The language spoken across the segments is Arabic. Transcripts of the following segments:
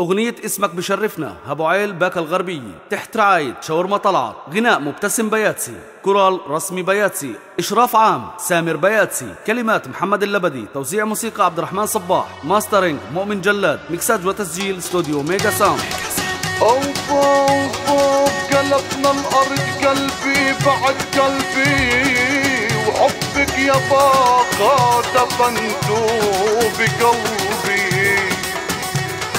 أغنية اسمك بشرفنا هبو عيل باكا الغربية تحت رعاية شاورما طلعت، غناء مبتسم بياتسي، كورال رسمي بياتسي، إشراف عام سامر بياتسي، كلمات محمد اللبدي، توزيع موسيقى عبد الرحمن صباح، ماسترينج مؤمن جلاد، ميكساج وتسجيل استوديو ميجا ساوند. أوف قلبنا الأرض قلبي بعد قلبي، وحبك يا باقة دفنتو بقلبي،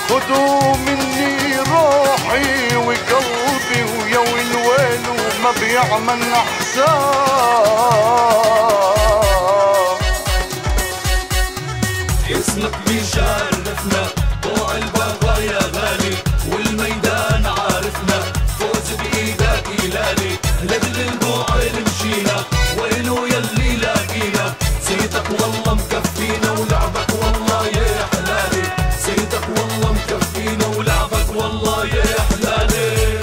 خدوا مني روحي وقلبي، ويا ويل ويل وما بيعمل احسان. اسمك بيشرفنا طوع البابا يا غالي، والميدان عارفنا فوز بايدك يلالي، لاجل البعد مشينا وينو يلي لاقينا، سيدك والله مكفينا ولعبك والله يا حلالي، سيدك والله مكفينا ولعبك والله يا حلالي.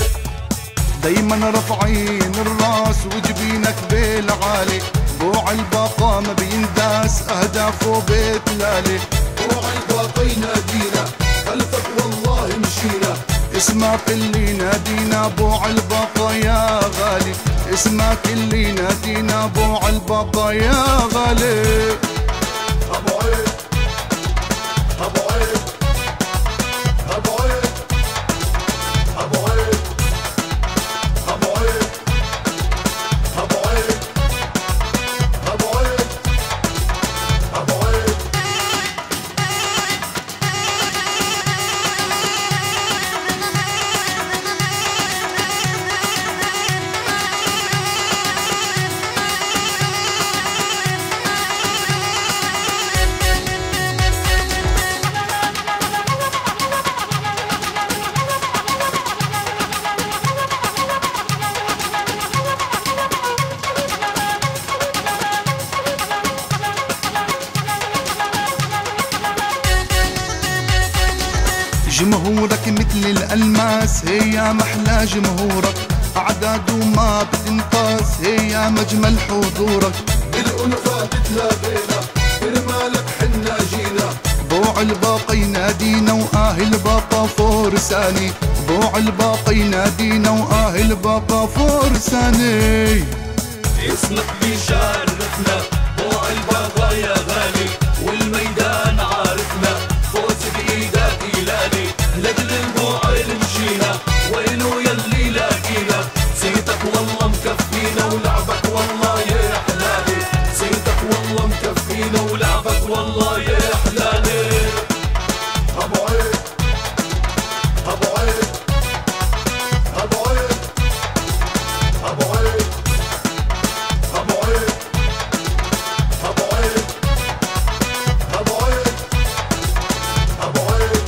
دايما رافعين الراس وجبينك بالعالي، بوع الباقة ما بينداس اهدافه بتلالي، بوع الباقة ينادينا خلفك والله مشينا، اسمك اللي نادينا بوع الباقة يا غالي، اسمك اللي نادينا بوع الباقة يا غالي. ابو عيد ابو عيد ابو عيد ابو عيد ابو عيد ابو عيد ابو عيد ابو عيد. جمهورك مثل الألماس هي محلى جمهورك، أعداده ما بتنقاس هي مجمل حضورك، بالألفة تتلاقينا برمالك حنا جينا، بوع الباقة ينادينا وآهل باقة فرساني، بوع الباقة ينادينا وآهل باقة فرساني. اسمك بيشرفنا بوع الباقة يا غالي، والميدان عارفنا فوز بإيدك يلالي، لاجل البعد مشينا وينو يلي لاقينا، سيدك والله مكفينا ولعبك والله يا حلالي، سيدك والله مكفينا ولعبك والله يا حلالي. ابو عيد ابو عيد ابو عيد ابو عيد ابو عيد ابو عيد ابو عيد ابو عيد.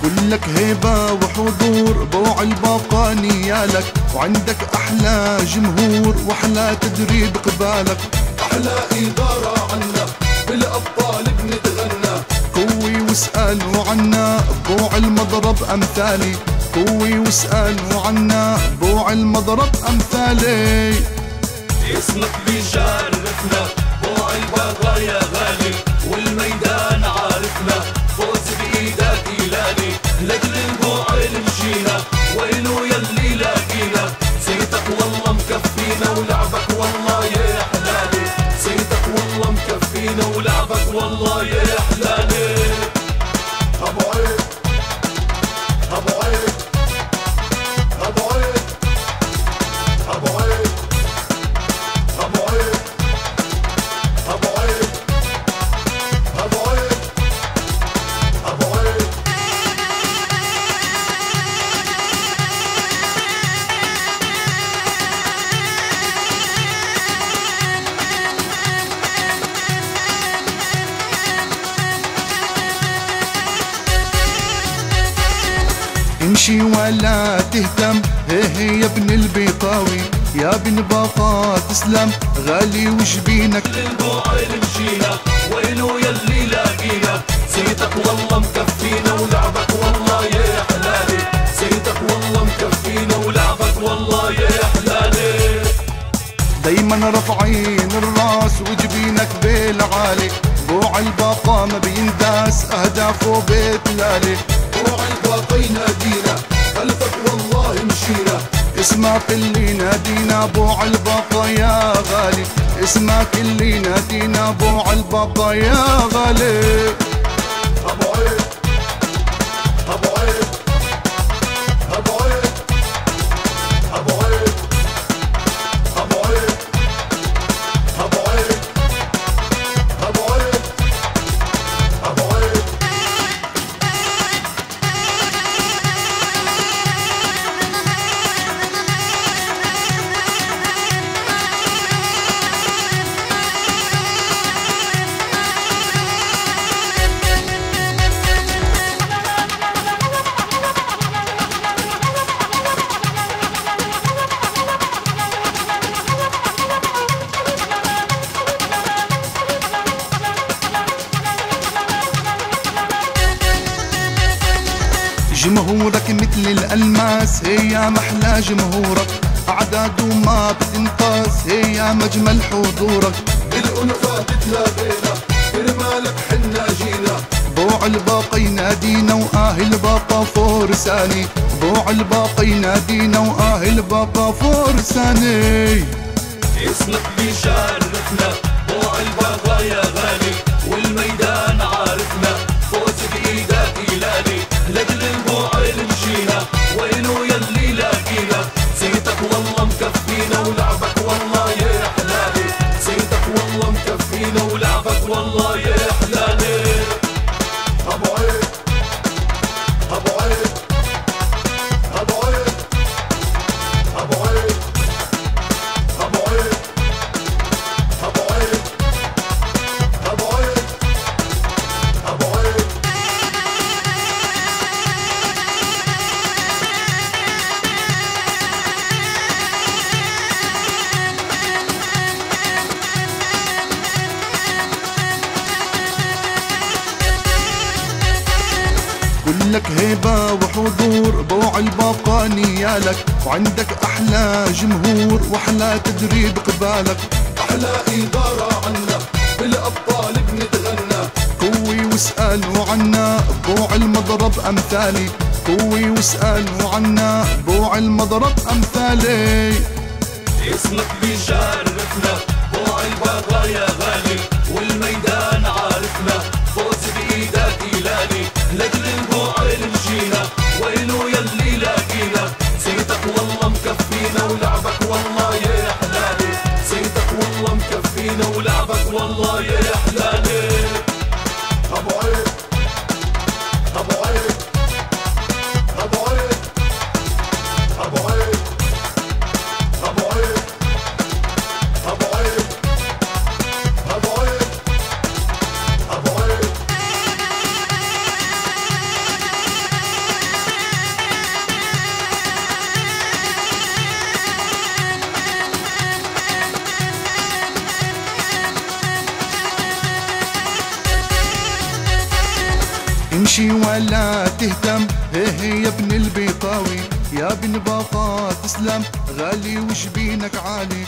كلك هيبة وحضور بوع الباقة نيالك، وعندك أحلى جمهور وأحلى تدريب قبالك، أحلى إدارة عنا بالأبطال بنتغنى، كوي واسألوا عنا بوع المضرب أمثالي، كوي واسألوا عنا بوع المضرب أمثالي. اسمك بيشرفنا بوع الباقة يا غالي، والميدان عارفنا فوز بإيدك يلالي، لاجل البعد مشينا وينو يلي لاقينا، سيدك والله مكفينا ولعبك والله يا حلالي، سيدك والله مكفينا ولعبك والله يا حلالي. ابو عيد ابو عيد ابو عيد ابو عيد ابو عيد ابو عيد ابو عيد ابو عيد. امشي ولا تهتم هي يا ابن البيطاوي، يا ابن باقة تسلم غالي وجبينك، للبعد مشينا وينو يلي لاقينا، سيدك والله مكفينا احنا رافعين الراس وجبينك بالعالي، بوع الباقة ما بينداس اهدافه بتلالي. بوع الباقة ينادينا خلفك والله مشينا، اسمك اللي نادينا بوع الباقة يا غالي، اسمك اللي نادينا بوع الباقة يا غالي. ابو عيد ابو عيد ابو عيد ابو عيد ابو عيد ابو عيد ابو عيد ابو عيد. جمهورك مثل الألماس هي محلى جمهورك، أعداده ما بتنقاس هي مجمل حضورك. بالألفة تتلاقينا كرمالك حنا جينا، بوع الباقة ينادينا وآهل باقة فرساني، بوع الباقة ينادينا وآهل باقة فرساني. اسمك بيشرفنا بوع الباقة يا غالي، والميدان عارفنا فوز بإيدك إلالي. لجل البوع اللي مشينا وينو يلي لاقينا، صيتك والله مكفينا ولعبك والله يا حلالي، صيتك والله مكفينا ولعبك والله يا حلالي. ابو عيد ابو عيد ابو عيد ابو عيد ابو عيد ابو عيد ابو عيد ابو عيد. كلك هيبة وحضور بوع الباقة نيالك، وعندك أحلى جمهور وأحلى تدريب قبالك. أحلى إدارة عنا بالأبطال بنتغنى، قوي واسألوا عنا بوع المضرب أمثالي، قوي واسألوا عنا بوع المضرب أمثالي. اسمك بيشرفنا بوع الباقة يا غالي، والميدان عارفنا فوز بإيدك إلالي. لجل البوع اللي مشينا وينو يلي لاقينا، صيتك والله مكفينا ولعبك والله يا حلالي، صيتك والله مكفينا ولعبك والله يا حلالي. ابو عيد ابو عيد ابو عيد ابو عيد ابو عيد ابو عيد ابو عيد ابو عيد. امشي ولا تهتم هي يا ابن البيطاوي، يا ابن باقة تسلم غالي وجبينك عالي.